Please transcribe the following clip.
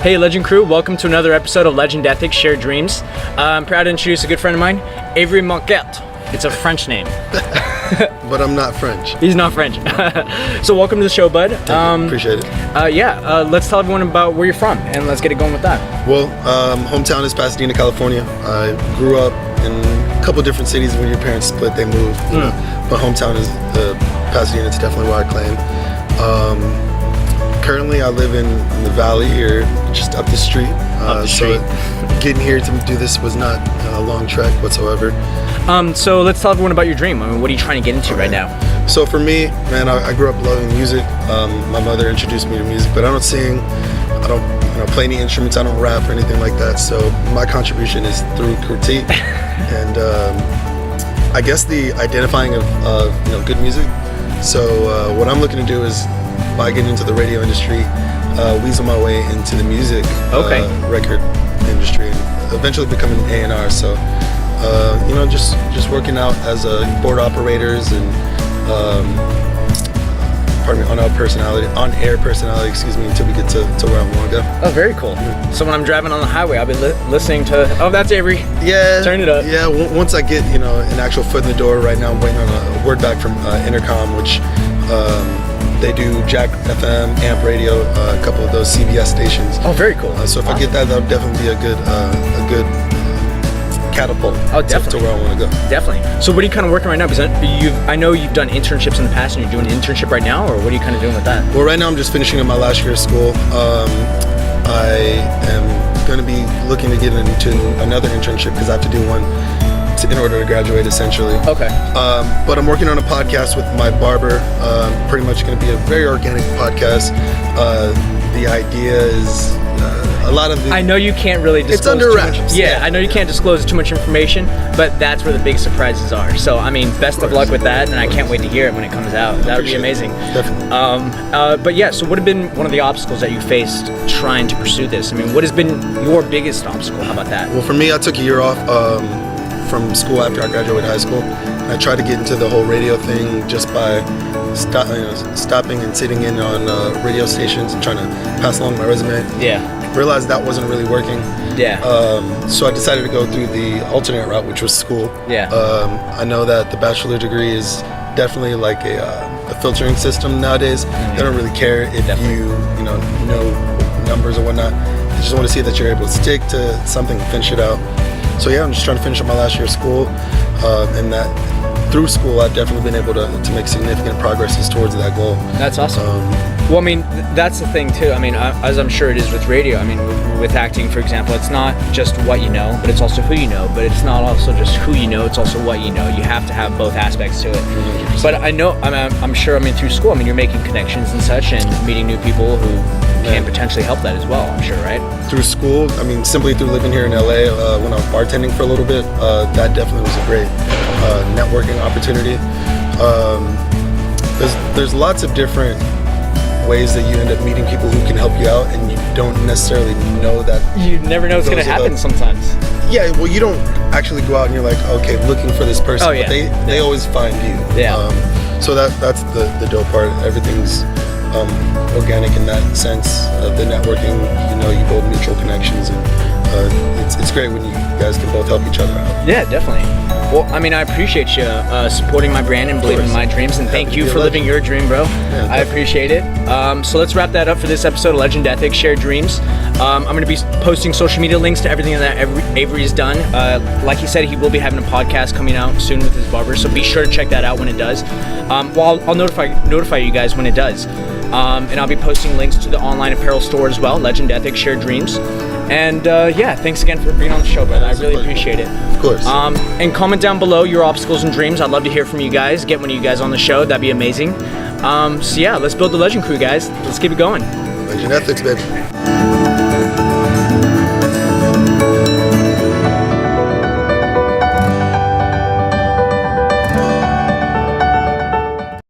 Hey Legend Crew, welcome to another episode of Legend Ethics, Shared Dreams. I'm proud to introduce a good friend of mine, Avery Marquette. It's a French name. But I'm not French. He's not French. So welcome to the show, bud. Appreciate it. Let's tell everyone about where you're from, and let's get it going with that. Well, hometown is Pasadena, California. I grew up in a couple different cities. When your parents split, they moved. But hometown is Pasadena. It's definitely where I claim. Currently, I live in the valley here, just up the street. So getting here to do this was not a long trek whatsoever. So let's tell everyone about your dream. I mean, what are you trying to get into right now? So for me, man, I grew up loving music. My mother introduced me to music, but I don't sing. I don't play any instruments. I don't rap or anything like that. So my contribution is through critique and I guess the identifying of good music. So what I'm looking to do is, by getting into the radio industry, weasel my way into the music record industry, and eventually become an A&R. So, just working out as board operators and on-air personality, until we get to where I want to go. Oh, very cool. So when I'm driving on the highway, I'll be listening to. Oh, that's Avery. Yeah. Turn it up. Yeah. Once I get an actual foot in the door. Right now, I'm waiting on a word back from Intercom, which. They do Jack FM, Amp Radio, a couple of those CBS stations. Oh, very cool. So if I get that would definitely be a good catapult. Oh, definitely. To where I want to go. Definitely. So what are you kind of working right now? Because I know you've done internships in the past, and you're doing an internship right now, or what are you kind of doing with that? Well, right now I'm just finishing up my last year of school. I am going to be looking to get into another internship because I have to do one in order to graduate, essentially. Okay. But I'm working on a podcast with my barber. Pretty much going to be a very organic podcast. The idea is a lot of the... I know you can't really disclose it's under wraps. Too much. Yeah, I know you can't disclose too much information, but that's where the big surprises are. So, I mean, best of luck with that, and I can't wait to hear it when it comes out. That would be amazing. Definitely. But yeah, so what have been one of the obstacles that you faced trying to pursue this? I mean, what has been your biggest obstacle? How about that? Well, for me, I took a year off from school after I graduated high school. I tried to get into the whole radio thing just by stopping and sitting in on radio stations and trying to pass along my resume. Yeah. Realized that wasn't really working. Yeah. So I decided to go through the alternate route, which was school. Yeah. I know that the bachelor degree is definitely like a filtering system nowadays. They don't really care if you know numbers or whatnot. They just want to see that you're able to stick to something and finish it out. So yeah, I'm just trying to finish up my last year of school, and that through school I've definitely been able to make significant progresses towards that goal. That's awesome. Well, I mean, that's the thing too. I mean, as I'm sure it is with radio. I mean, with acting, for example, it's not just what you know, but it's also who you know. But it's not also just who you know; it's also what you know. You have to have both aspects to it. 100%. But I know, I'm sure. I mean, through school, I mean, you're making connections and such, and meeting new people who can potentially help that as well. I'm sure, right? Through school, I mean, simply through living here in LA, when I was bartending for a little bit, that definitely was a great networking opportunity. There's lots of different ways that you end up meeting people who can help you out, and you don't necessarily know that. You never know what's going to happen sometimes. Yeah, well, you don't actually go out and you're like, okay, looking for this person, but they always find you. Yeah. So that's the dope part. Everything's organic in that sense. The networking, you build mutual connections, and it's great when you guys can both help each other out. Yeah, definitely. Well, I mean, I appreciate you supporting my brand and believing in my dreams, and thank you for living your dream, bro. Yeah, I appreciate it. So let's wrap that up for this episode of Legend Ethics, Shared Dreams. I'm going to be posting social media links to everything that Avery's done. Like he said, he will be having a podcast coming out soon with his barber, so be sure to check that out when it does. I'll notify you guys when it does. And I'll be posting links to the online apparel store as well, Legend Ethics, Shared Dreams. And thanks again for being on the show, brother. I really appreciate it. Of course. And comment down below your obstacles and dreams. I'd love to hear from you guys. Get one of you guys on the show. That'd be amazing. So yeah, let's build the Legend Crew, guys. Let's keep it going. Legend Ethics, baby.